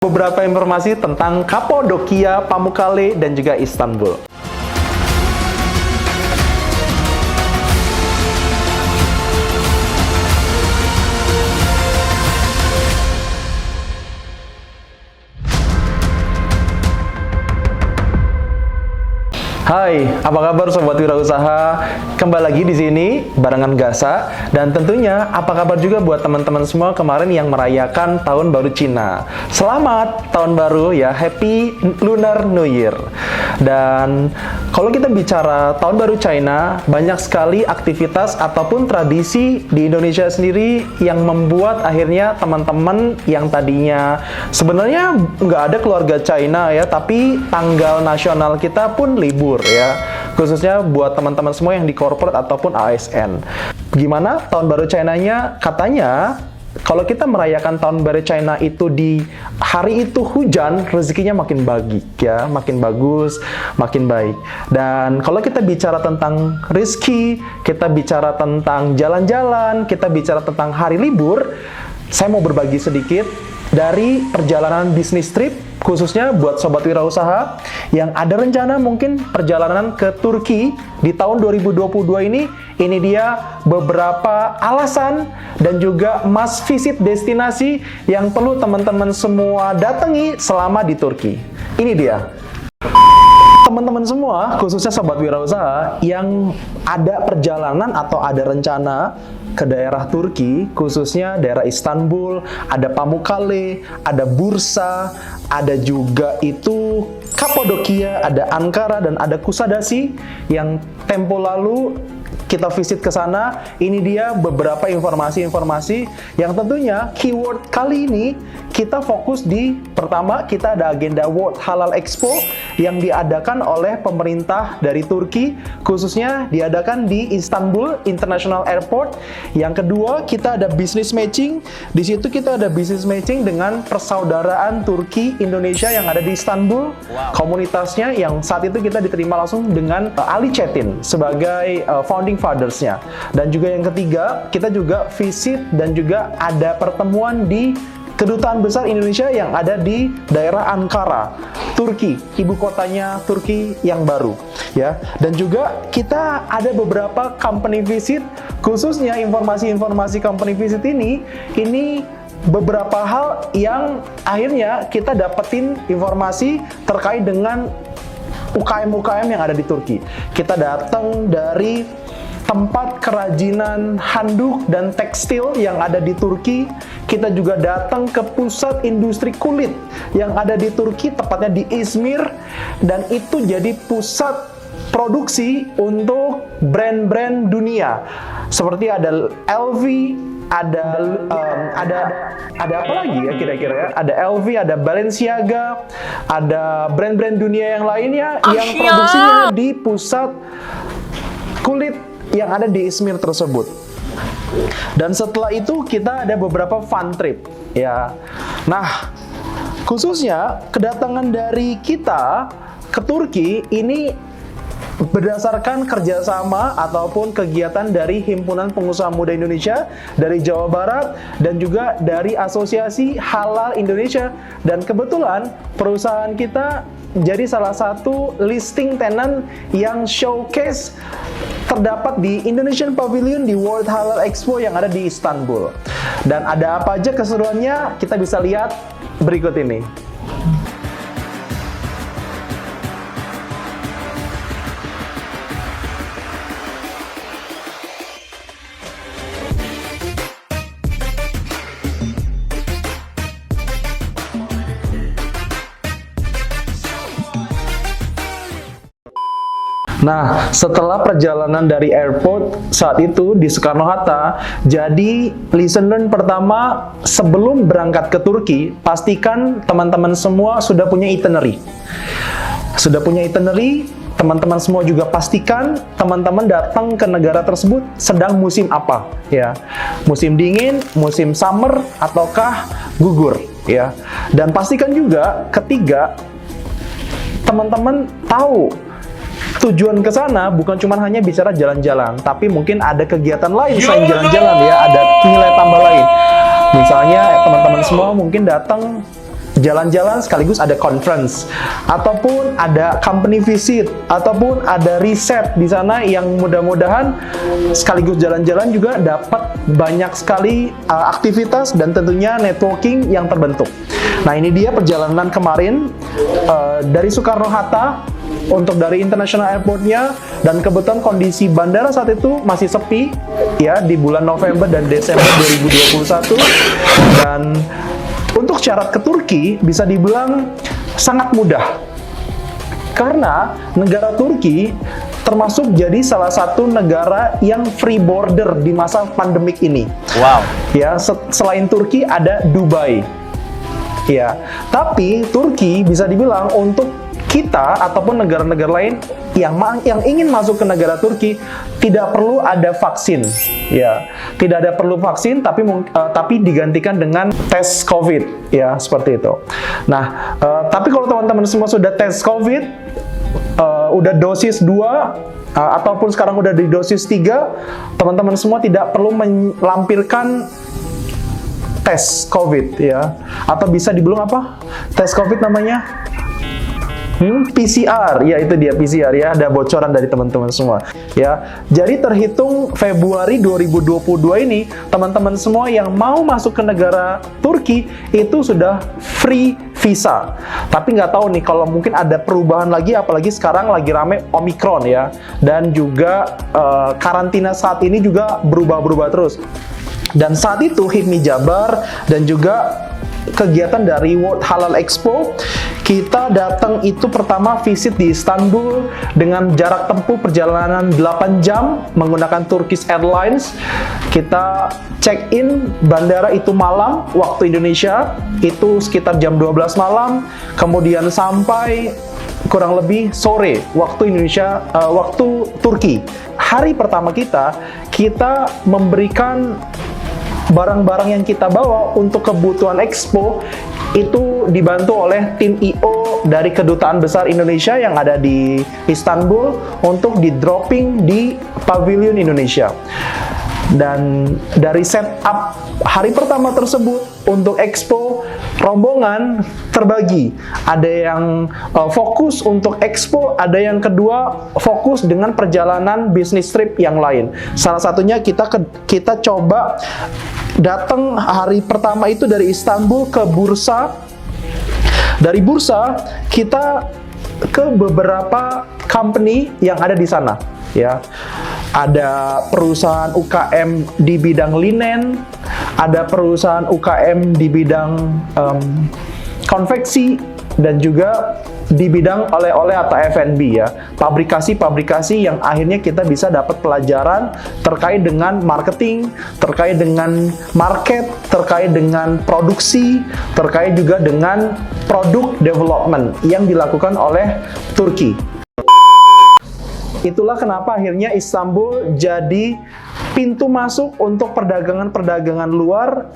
Beberapa informasi tentang Kapadokia, Pamukkale, dan juga Istanbul. Hai, apa kabar sobat wirausaha? Kembali lagi di sini barengan Gasa, dan tentunya apa kabar juga buat teman-teman semua kemarin yang merayakan Tahun Baru Cina. Selamat Tahun Baru ya, Happy Lunar New Year. Dan kalau kita bicara Tahun Baru China, banyak sekali aktivitas ataupun tradisi di Indonesia sendiri yang membuat akhirnya teman-teman yang tadinya sebenarnya nggak ada keluarga China ya, tapi tanggal nasional kita pun libur ya, khususnya buat teman-teman semua yang di corporate ataupun ASN. Gimana Tahun Baru China-nya? Katanya kalau kita merayakan Tahun Baru China itu di hari itu hujan, rezekinya makin bagi ya, makin bagus, makin baik. Dan kalau kita bicara tentang rezeki, kita bicara tentang jalan-jalan, kita bicara tentang hari libur, saya mau berbagi sedikit dari perjalanan bisnis trip, khususnya buat sobat wirausaha yang ada rencana mungkin perjalanan ke Turki di tahun 2022 ini dia beberapa alasan dan juga must visit destinasi yang perlu teman-teman semua datangi selama di Turki. Ini dia. Teman-teman semua, khususnya sobat wirausaha yang ada perjalanan atau ada rencana ke daerah Turki, khususnya daerah Istanbul, ada Pamukkale, ada Bursa, ada juga itu Kapadokia, ada Ankara, dan ada Kusadasi yang tempo lalu kita visit ke sana. Ini dia beberapa informasi-informasi yang tentunya keyword kali ini kita fokus di pertama, kita ada agenda World Halal Expo yang diadakan oleh pemerintah dari Turki, khususnya diadakan di Istanbul International Airport. Yang kedua, kita ada business matching. Di situ kita ada business matching dengan persaudaraan Turki Indonesia yang ada di Istanbul. Komunitasnya yang saat itu kita diterima langsung dengan Ali Çetin sebagai founding fathers-nya. Dan juga yang ketiga, kita juga visit dan juga ada pertemuan di Kedutaan Besar Indonesia yang ada di daerah Ankara, Turki, ibu kotanya Turki yang baru ya. Dan juga kita ada beberapa company visit, khususnya informasi-informasi company visit ini beberapa hal yang akhirnya kita dapetin informasi terkait dengan UKM-UKM yang ada di Turki. Kita datang dari tempat kerajinan handuk dan tekstil yang ada di Turki. Kita juga datang ke pusat industri kulit yang ada di Turki, tepatnya di Izmir, dan itu jadi pusat produksi untuk brand-brand dunia. Seperti ada LV, ada apa lagi ya kira-kira ya? Ada LV, ada Balenciaga, ada brand-brand dunia yang lainnya yang produksinya di pusat kulit yang ada di Izmir tersebut. Dan setelah itu kita ada beberapa fun trip ya. Nah, khususnya kedatangan dari kita ke Turki ini berdasarkan kerjasama ataupun kegiatan dari Himpunan Pengusaha Muda Indonesia dari Jawa Barat dan juga dari Asosiasi Halal Indonesia. Dan kebetulan perusahaan kita jadi salah satu listing tenant yang showcase terdapat di Indonesian Pavilion di World Halal Expo yang ada di Istanbul. Dan ada apa aja keseruannya kita bisa lihat berikut ini. Nah, setelah perjalanan dari airport saat itu di Soekarno-Hatta, jadi lesson learn pertama sebelum berangkat ke Turki, pastikan teman-teman semua sudah punya itinerary. Sudah punya itinerary, teman-teman semua juga pastikan teman-teman datang ke negara tersebut sedang musim apa ya. Musim dingin, musim summer, ataukah gugur ya. Dan pastikan juga ketiga, teman-teman tahu tujuan ke sana bukan cuma hanya bicara jalan-jalan, tapi mungkin ada kegiatan lain selain jalan-jalan ya, ada nilai tambah lain. Misalnya teman-teman semua mungkin datang jalan-jalan sekaligus ada conference, ataupun ada company visit, ataupun ada riset di sana yang mudah-mudahan sekaligus jalan-jalan juga dapat banyak sekali aktivitas dan tentunya networking yang terbentuk. Nah, ini dia perjalanan kemarin dari Soekarno-Hatta untuk dari International Airport-nya, dan kebetulan kondisi bandara saat itu masih sepi ya di bulan November dan Desember 2021. Dan untuk syarat ke Turki bisa dibilang sangat mudah, karena negara Turki termasuk jadi salah satu negara yang free border di masa pandemik ini. Wow. Ya, selain Turki ada Dubai. Ya, tapi Turki bisa dibilang untuk kita ataupun negara-negara lain yang ingin masuk ke negara Turki tidak perlu ada vaksin. Ya, tidak ada perlu vaksin, tapi digantikan dengan tes COVID. Ya, seperti itu. Nah, tapi kalau teman-teman semua sudah tes COVID, udah dosis 2 ataupun sekarang udah di dosis 3, teman-teman semua tidak perlu melampirkan tes COVID ya, atau bisa dibilang apa? Tes COVID namanya PCR, ya itu dia PCR ya, ada bocoran dari teman-teman semua ya. Jadi terhitung Februari 2022 ini, teman-teman semua yang mau masuk ke negara Turki itu sudah free visa. Tapi nggak tahu nih kalau mungkin ada perubahan lagi, apalagi sekarang lagi rame Omicron ya, dan juga karantina saat ini juga berubah-berubah terus. Dan saat itu HIPMI Jabar dan juga kegiatan dari World Halal Expo, kita datang itu pertama visit di Istanbul dengan jarak tempuh perjalanan 8 jam menggunakan Turkish Airlines. Kita check in bandara itu malam waktu Indonesia, itu sekitar jam 12 malam, kemudian sampai kurang lebih sore waktu Indonesia, waktu Turki. Hari pertama kita memberikan barang-barang yang kita bawa untuk kebutuhan Expo itu dibantu oleh tim I.O. dari Kedutaan Besar Indonesia yang ada di Istanbul untuk di dropping di Pavilion Indonesia. Dan dari setup hari pertama tersebut untuk Expo, rombongan terbagi. Ada yang fokus untuk Expo, ada yang kedua fokus dengan perjalanan bisnis trip yang lain. Salah satunya kita coba datang hari pertama itu dari Istanbul ke Bursa. Dari Bursa kita ke beberapa company yang ada di sana ya. Ada perusahaan UKM di bidang linen, ada perusahaan UKM di bidang konveksi, dan juga di bidang oleh-oleh atau F&B ya. Pabrikasi-pabrikasi yang akhirnya kita bisa dapat pelajaran terkait dengan marketing, terkait dengan market, terkait dengan produksi, terkait juga dengan produk development yang dilakukan oleh Turki. Itulah kenapa akhirnya Istanbul jadi pintu masuk untuk perdagangan-perdagangan luar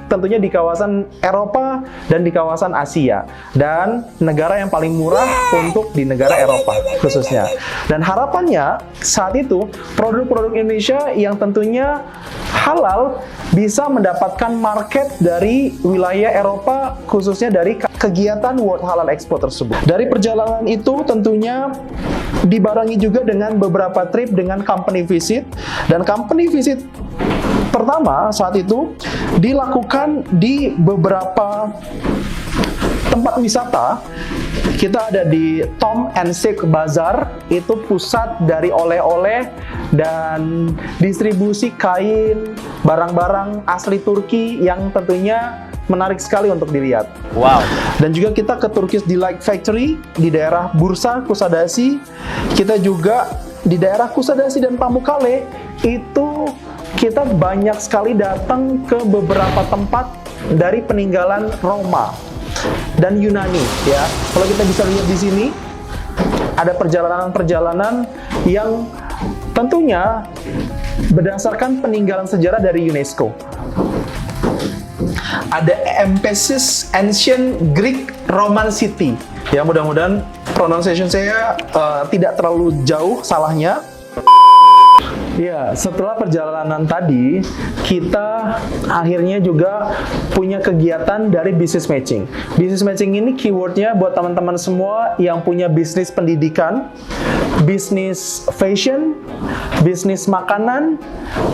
tentunya di kawasan Eropa dan di kawasan Asia, dan negara yang paling murah untuk di negara Eropa khususnya. Dan harapannya saat itu produk-produk Indonesia yang tentunya halal bisa mendapatkan market dari wilayah Eropa, khususnya dari kegiatan World Halal Expo tersebut. Dari perjalanan itu tentunya dibarengi juga dengan beberapa trip dengan company visit, dan company visit pertama saat itu dilakukan di beberapa tempat wisata. Kita ada di Tom and Sik Bazaar, itu pusat dari oleh-oleh dan distribusi kain, barang-barang asli Turki yang tentunya menarik sekali untuk dilihat. Wow. Dan juga kita ke Turkish Delight Factory di daerah Bursa, Kusadasi. Kita juga di daerah Kusadasi dan Pamukkale, itu kita banyak sekali datang ke beberapa tempat dari peninggalan Roma dan Yunani ya. Kalau kita bisa lihat di sini ada perjalanan-perjalanan yang tentunya berdasarkan peninggalan sejarah dari UNESCO. Ada Emphasis Ancient Greek Roman City. Ya, mudah-mudahan pronunciation saya tidak terlalu jauh salahnya. Ya, setelah perjalanan tadi, kita akhirnya juga punya kegiatan dari business matching. Business matching ini keywordnya buat teman-teman semua yang punya bisnis pendidikan, bisnis fashion, bisnis makanan,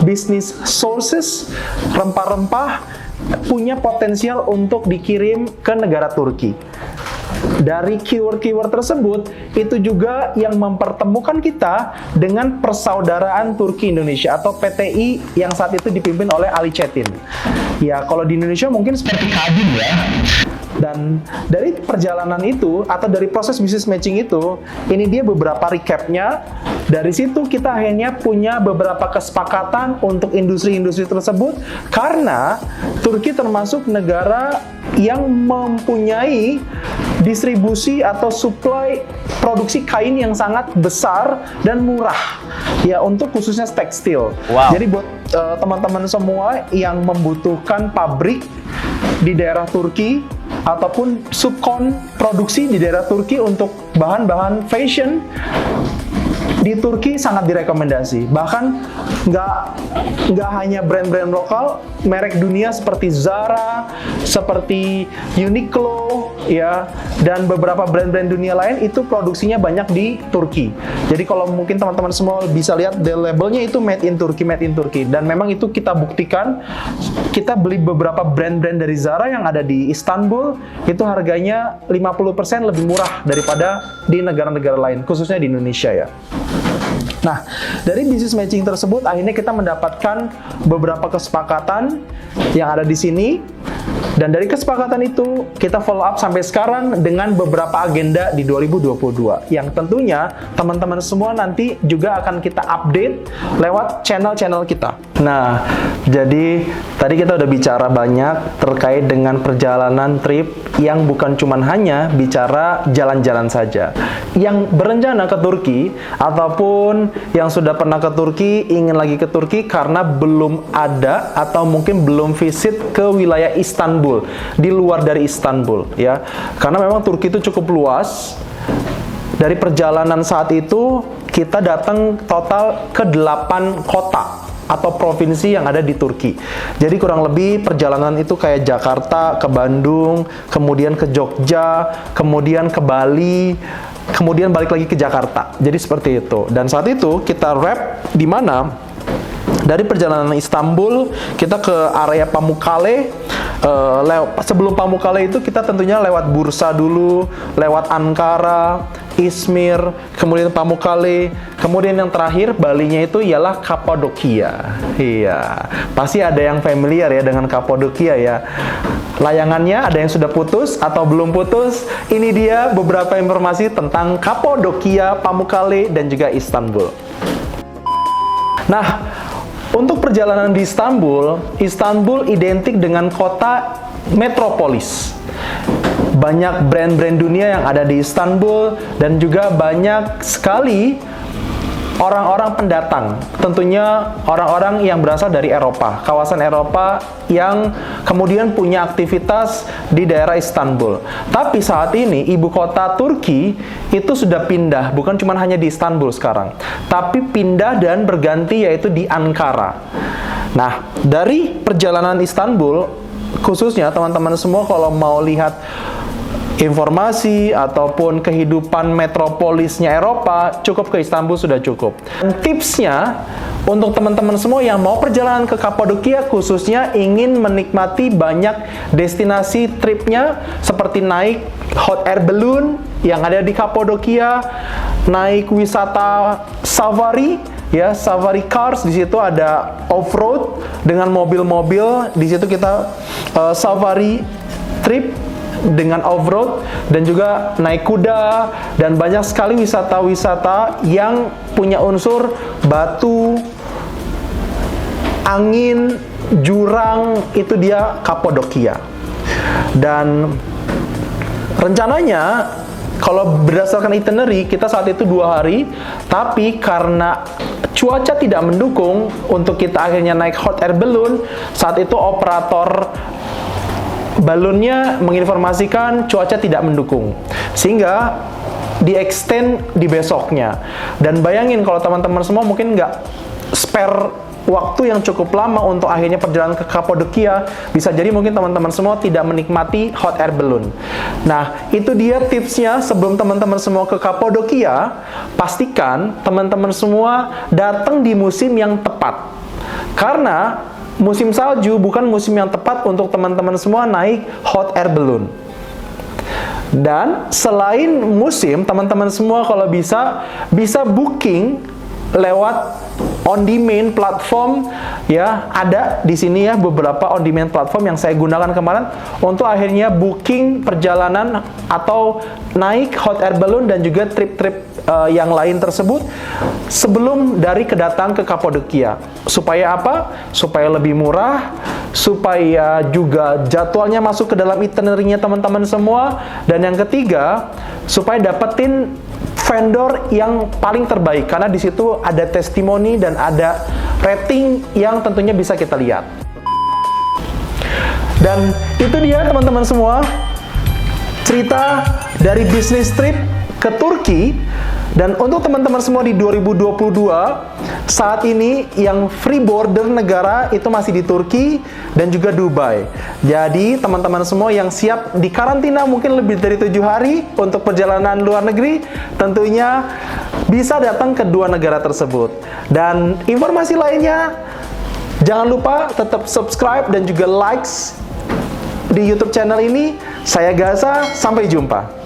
bisnis sources, rempah-rempah, punya potensial untuk dikirim ke negara Turki. Dari keyword-keyword tersebut, itu juga yang mempertemukan kita dengan Persaudaraan Turki Indonesia atau PTI yang saat itu dipimpin oleh Ali Çetin. Ya, kalau di Indonesia mungkin seperti Kadin ya. Dan dari perjalanan itu, atau dari proses business matching itu, ini dia beberapa recapnya. Dari situ kita akhirnya punya beberapa kesepakatan untuk industri-industri tersebut, karena Turki termasuk negara yang mempunyai distribusi atau supply produksi kain yang sangat besar dan murah ya, untuk khususnya tekstil. Wow. Jadi buat teman-teman semua yang membutuhkan pabrik di daerah Turki ataupun subkon produksi di daerah Turki untuk bahan-bahan fashion, di Turki sangat direkomendasi. Bahkan nggak hanya brand-brand lokal, merek dunia seperti Zara, seperti Uniqlo, ya, dan beberapa brand-brand dunia lain itu produksinya banyak di Turki. Jadi kalau mungkin teman-teman semua bisa lihat, the labelnya itu made in Turkey, made in Turkey. Dan memang itu kita buktikan. Kita beli beberapa brand-brand dari Zara yang ada di Istanbul, itu harganya 50% lebih murah daripada di negara-negara lain, khususnya di Indonesia ya. Nah, dari business matching tersebut akhirnya kita mendapatkan beberapa kesepakatan yang ada di sini. Dan dari kesepakatan itu kita follow up sampai sekarang dengan beberapa agenda di 2022 yang tentunya teman-teman semua nanti juga akan kita update lewat channel-channel kita. Nah, jadi tadi kita udah bicara banyak terkait dengan perjalanan trip yang bukan cuman hanya bicara jalan-jalan saja. Yang berencana ke Turki ataupun yang sudah pernah ke Turki, ingin lagi ke Turki karena belum ada atau mungkin belum visit ke wilayah Istanbul, di luar dari Istanbul ya. Karena memang Turki itu cukup luas. Dari perjalanan saat itu kita datang total ke 8 kota atau provinsi yang ada di Turki. Jadi kurang lebih perjalanan itu kayak Jakarta ke Bandung, kemudian ke Jogja, kemudian ke Bali, kemudian balik lagi ke Jakarta. Jadi seperti itu. Dan saat itu kita wrap di mana dari perjalanan Istanbul kita ke area Pamukkale. Sebelum Pamukkale itu kita tentunya lewat Bursa dulu, lewat Ankara, Izmir, kemudian Pamukkale, kemudian yang terakhir Balinya itu ialah Kapadokia. Iya, pasti ada yang familiar ya dengan Kapadokia ya. Layangannya ada yang sudah putus atau belum putus. Ini dia beberapa informasi tentang Kapadokia, Pamukkale, dan juga Istanbul. Nah, untuk perjalanan di Istanbul, Istanbul identik dengan kota metropolis. Banyak brand-brand dunia yang ada di Istanbul dan juga banyak sekali orang-orang pendatang. Tentunya orang-orang yang berasal dari Eropa, kawasan Eropa yang kemudian punya aktivitas di daerah Istanbul. Tapi saat ini ibu kota Turki itu sudah pindah, bukan cuma hanya di Istanbul sekarang, tapi pindah dan berganti yaitu di Ankara. Nah, dari perjalanan Istanbul, khususnya teman-teman semua kalau mau lihat informasi ataupun kehidupan metropolisnya Eropa, cukup ke Istanbul sudah cukup. Dan tipsnya untuk teman-teman semua yang mau perjalanan ke Kapadokia, khususnya ingin menikmati banyak destinasi tripnya seperti naik hot air balloon yang ada di Kapadokia, naik wisata safari ya, safari cars. Di situ ada off-road dengan mobil-mobil. Di situ kita safari trip dengan off-road dan juga naik kuda, dan banyak sekali wisata-wisata yang punya unsur batu, angin, jurang. Itu dia Kapadokia. Dan rencananya kalau berdasarkan itinerary kita saat itu 2 hari, tapi karena cuaca tidak mendukung untuk kita akhirnya naik hot air balloon, saat itu operator balonnya menginformasikan cuaca tidak mendukung, sehingga di extend di besoknya. Dan bayangin kalau teman-teman semua mungkin nggak spare waktu yang cukup lama untuk akhirnya perjalanan ke Kapadokia, bisa jadi mungkin teman-teman semua tidak menikmati hot air balloon. Nah, itu dia tipsnya sebelum teman-teman semua ke Kapadokia, pastikan teman-teman semua datang di musim yang tepat. Karena musim salju bukan musim yang tepat untuk teman-teman semua naik hot air balloon. Dan selain musim, teman-teman semua kalau bisa booking lewat on-demand platform, ya, ada di sini ya beberapa on-demand platform yang saya gunakan kemarin untuk akhirnya booking perjalanan atau naik hot air balloon dan juga trip-trip yang lain tersebut sebelum dari kedatangan ke Kapadokia. Supaya apa? Supaya lebih murah, supaya juga jadwalnya masuk ke dalam itinerary-nya teman-teman semua, dan yang ketiga, supaya dapetin vendor yang paling terbaik, karena di situ ada testimoni dan ada rating yang tentunya bisa kita lihat. Dan itu dia teman-teman semua, cerita dari bisnis trip ke Turki. Dan untuk teman-teman semua di 2022, saat ini yang free border negara itu masih di Turki dan juga Dubai. Jadi teman-teman semua yang siap di karantina mungkin lebih dari 7 hari untuk perjalanan luar negeri, tentunya bisa datang ke dua negara tersebut. Dan informasi lainnya, jangan lupa tetap subscribe dan juga likes di YouTube channel ini. Saya Gaza, sampai jumpa.